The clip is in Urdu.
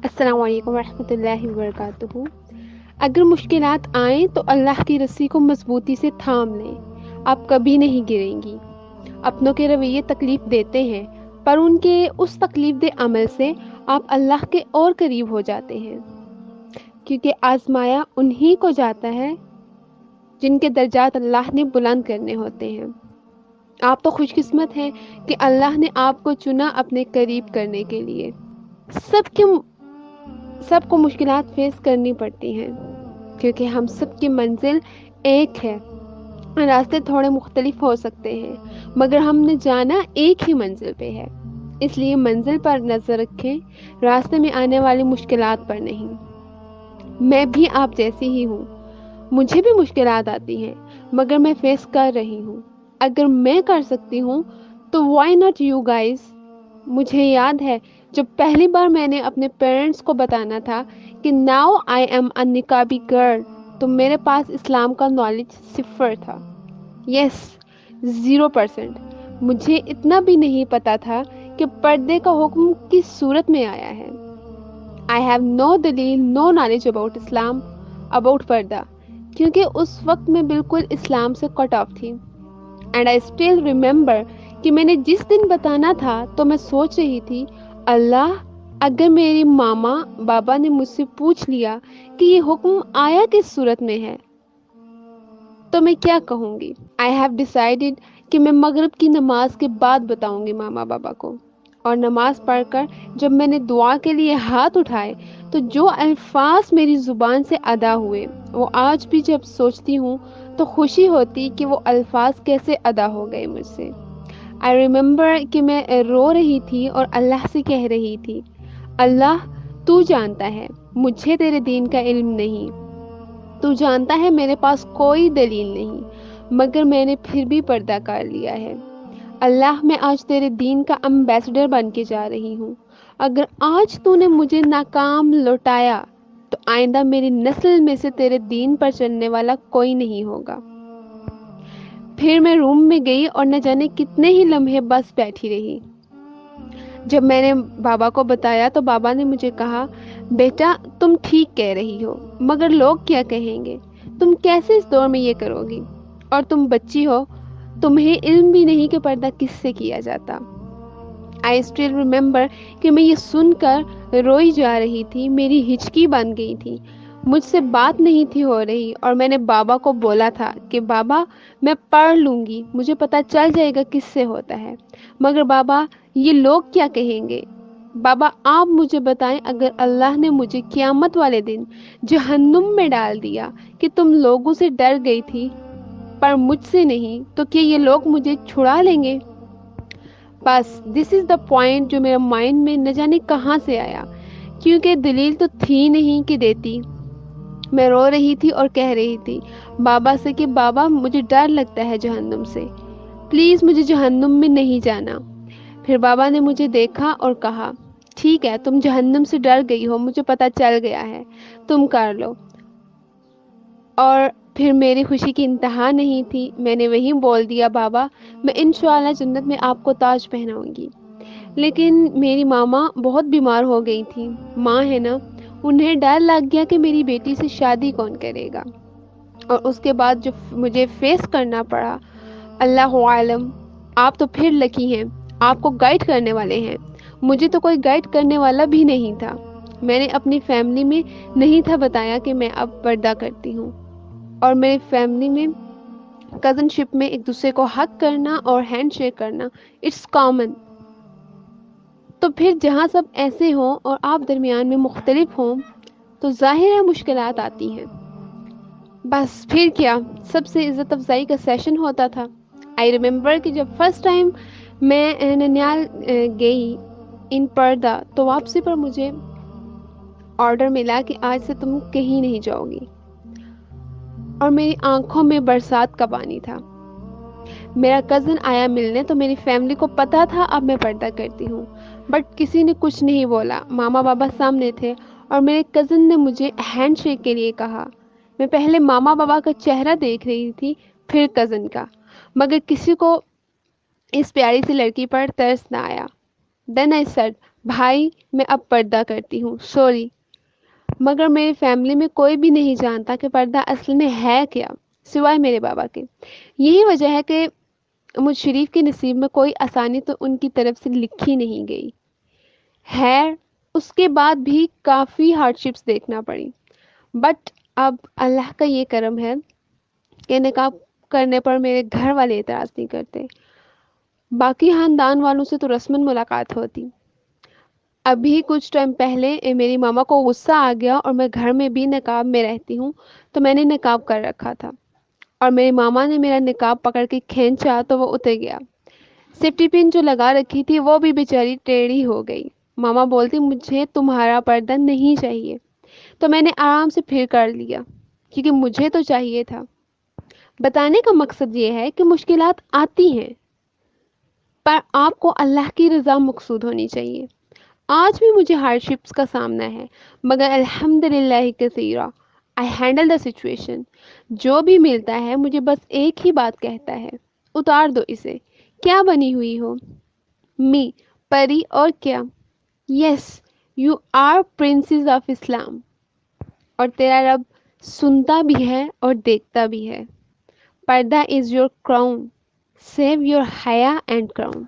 السلام علیکم ورحمۃ اللہ وبرکاتہ۔ اگر مشکلات آئیں تو اللہ کی رسی کو مضبوطی سے تھام لیں، آپ کبھی نہیں گریں گی۔ اپنوں کے رویے تکلیف دیتے ہیں، پر ان کے اس تکلیف دہ عمل سے آپ اللہ کے اور قریب ہو جاتے ہیں، کیونکہ آزمایا انہی کو جاتا ہے جن کے درجات اللہ نے بلند کرنے ہوتے ہیں۔ آپ تو خوش قسمت ہیں کہ اللہ نے آپ کو چنا اپنے قریب کرنے کے لیے۔ سب کے سب کو مشکلات فیس کرنی پڑتی ہیں، کیونکہ ہم سب کی منزل ایک ہے۔ راستے تھوڑے مختلف ہو سکتے ہیں، مگر ہم نے جانا ایک ہی منزل پہ ہے۔ اس لیے منزل پر نظر رکھیں، راستے میں آنے والی مشکلات پر نہیں۔ میں بھی آپ جیسی ہی ہوں، مجھے بھی مشکلات آتی ہیں، مگر میں فیس کر رہی ہوں۔ اگر میں کر سکتی ہوں تو وائی ناٹ یو گائز؟ مجھے یاد ہے جب پہلی بار میں نے اپنے پیرنٹس کو بتانا تھا کہ ناؤ آئی ایم اے نقابی گرل، تو میرے پاس اسلام کا نالج صفر تھا۔ یس، 0%۔ مجھے اتنا بھی نہیں پتا تھا کہ پردے کا حکم کس صورت میں آیا ہے۔ آئی ہیو نو دلیل، نو نالج اباؤٹ اسلام، اباؤٹ پردہ، کیونکہ اس وقت میں بالکل اسلام سے کٹ آف تھی۔ اینڈ آئی اسٹل ریمبر کہ میں نے جس دن بتانا تھا تو میں سوچ رہی تھی، اللہ، اگر میری ماما بابا نے مجھ سے پوچھ لیا کہ یہ حکم آیا کس صورت میں ہے تو میں کیا کہوں گی؟ آئی ہیو ڈیسائیڈڈ کہ میں مغرب کی نماز کے بعد بتاؤں گی ماما بابا کو۔ اور نماز پڑھ کر جب میں نے دعا کے لیے ہاتھ اٹھائے تو جو الفاظ میری زبان سے ادا ہوئے، وہ آج بھی جب سوچتی ہوں تو خوشی ہوتی کہ وہ الفاظ کیسے ادا ہو گئے مجھ سے۔ آئی ریمبر کہ میں رو رہی تھی اور اللہ سے کہہ رہی تھی، اللہ، تو جانتا ہے مجھے تیرے دین کا علم نہیں، تو جانتا ہے میرے پاس کوئی دلیل نہیں، مگر میں نے پھر بھی پردہ کر لیا ہے۔ اللہ، میں آج تیرے دین کا امبیسڈر بن کے جا رہی ہوں۔ اگر آج تو نے مجھے ناکام لوٹایا تو آئندہ میری نسل میں سے تیرے دین پر چلنے والا کوئی نہیں ہوگا۔ پھر میں روم میں گئی اور نہ جانے کتنے ہی لمحے بس بیٹھی رہی۔ جب میں نے بابا کو بتایا تو بابا نے مجھے کہا، بیٹا تم ٹھیک کہہ رہی ہو، مگر لوگ کیا کہیں گے؟ تم کیسے اس دور میں یہ کرو گی؟ اور تم بچی ہو، تمہیں علم بھی نہیں کہ پردہ کس سے کیا جاتا۔ آئی اسٹل ریمبر کہ میں یہ سن کر روئی جا رہی تھی، میری ہچکی بن گئی تھی، مجھ سے بات نہیں تھی ہو رہی، اور میں نے بابا کو بولا تھا کہ بابا میں پڑھ لوں گی، مجھے پتہ چل جائے گا کس سے ہوتا ہے، مگر بابا یہ لوگ کیا کہیں گے؟ بابا آپ مجھے بتائیں، اگر اللہ نے مجھے قیامت والے دن جہنم میں ڈال دیا کہ تم لوگوں سے ڈر گئی تھی پر مجھ سے نہیں، تو کیا یہ لوگ مجھے چھڑا لیں گے؟ بس دس از دا پوائنٹ جو میرے مائنڈ میں نہ جانے کہاں سے آیا، کیونکہ دلیل تو تھی نہیں کہ دیتی۔ میں رو رہی تھی اور کہہ رہی تھی بابا سے کہ بابا مجھے ڈر لگتا ہے جہنم سے، پلیز مجھے جہنم میں نہیں جانا۔ پھر بابا نے مجھے دیکھا اور کہا، ٹھیک ہے، تم جہنم سے ڈر گئی ہو، مجھے پتہ چل گیا ہے، تم کر لو۔ اور پھر میری خوشی کی انتہا نہیں تھی، میں نے وہیں بول دیا، بابا میں انشاءاللہ جنت میں آپ کو تاج پہناؤں گی۔ لیکن میری ماما بہت بیمار ہو گئی تھی، ماں ہے نا، انہیں ڈر لگ گیا کہ میری بیٹی سے شادی کون کرے گا، اور اس کے بعد جو مجھے فیس کرنا پڑا، اللہ عالم۔ آپ تو پھر لکی ہیں، آپ کو گائیڈ کرنے والے ہیں، مجھے تو کوئی گائیڈ کرنے والا بھی نہیں تھا۔ میں نے اپنی فیملی میں نہیں تھا بتایا کہ میں اب پردہ کرتی ہوں، اور میری فیملی میں کزن شپ میں ایک دوسرے کو حق کرنا اور ہینڈ شیک کرنا اٹس کامن۔ تو پھر جہاں سب ایسے ہوں اور آپ درمیان میں مختلف ہوں تو ظاہر ہے مشکلات آتی ہیں۔ بس پھر کیا، سب سے عزت افزائی کا سیشن ہوتا تھا۔ آئی ریمبر کہ جب فرسٹ ٹائم میں ننیال گئی ان پردہ تو واپسی پر مجھے آرڈر ملا کہ آج سے تم کہیں نہیں جاؤ گی، اور میری آنکھوں میں برسات کا پانی تھا۔ میرا کزن آیا ملنے تو میری فیملی کو پتا تھا اب میں پردہ کرتی ہوں، بٹ کسی نے کچھ نہیں بولا۔ ماما بابا سامنے تھے اور میرے کزن نے مجھے ہینڈ شیک کے لیے کہا۔ میں پہلے ماما بابا کا چہرہ دیکھ رہی تھی، پھر کزن کا، مگر کسی کو اس پیاری سی لڑکی پر ترس نہ آیا۔ دین آئی سیڈ، بھائی میں اب پردہ کرتی ہوں، سوری، مگر میری فیملی میں کوئی بھی نہیں جانتا کہ پردہ اصل میں ہے کیا، سوائے میرے بابا کے۔ یہی وجہ ہے کہ مجھ شریف کے نصیب میں کوئی آسانی تو ان کی طرف سے لکھی نہیں گئی ہے، اس کے بعد بھی کافی ہارڈشپس دیکھنا پڑی، بٹ اب اللہ کا یہ کرم ہے کہ نکاح کرنے پر میرے گھر والے اعتراض نہیں کرتے۔ باقی خاندان والوں سے تو رسماً ملاقات ہوتی۔ ابھی کچھ ٹائم پہلے میری ماما کو غصہ آ گیا اور میں گھر میں بھی نقاب میں رہتی ہوں تو میں نے نقاب کر رکھا تھا اور میری ماما نے میرا نقاب پکڑ کے کھینچا تو وہ اتر گیا۔ سیفٹی پن جو لگا رکھی تھی وہ بھی بیچاری ٹیڑھی ہو گئی۔ ماما بولتی مجھے تمہارا پردہ نہیں چاہیے، تو میں نے آرام سے پھر کر لیا کیونکہ مجھے تو چاہیے تھا۔ بتانے کا مقصد یہ ہے کہ مشکلات آتی ہیں پر آپ کو اللہ کی رضا مقصود ہونی چاہیے۔ آج بھی مجھے ہارڈشپس کا سامنا ہے مگر الحمد للہ کثیرہ آئی ہینڈل دا سچویشن۔ جو بھی ملتا ہے مجھے بس ایک ہی بات کہتا ہے، اتار دو اسے، کیا بنی ہوئی ہو؟ می، پری اور کیا؟ یس، یو آر پرنسز آف اسلام، اور تیرا رب سنتا بھی ہے اور دیکھتا بھی ہے۔ پردہ is your crown, save your حیا اینڈ کراؤن۔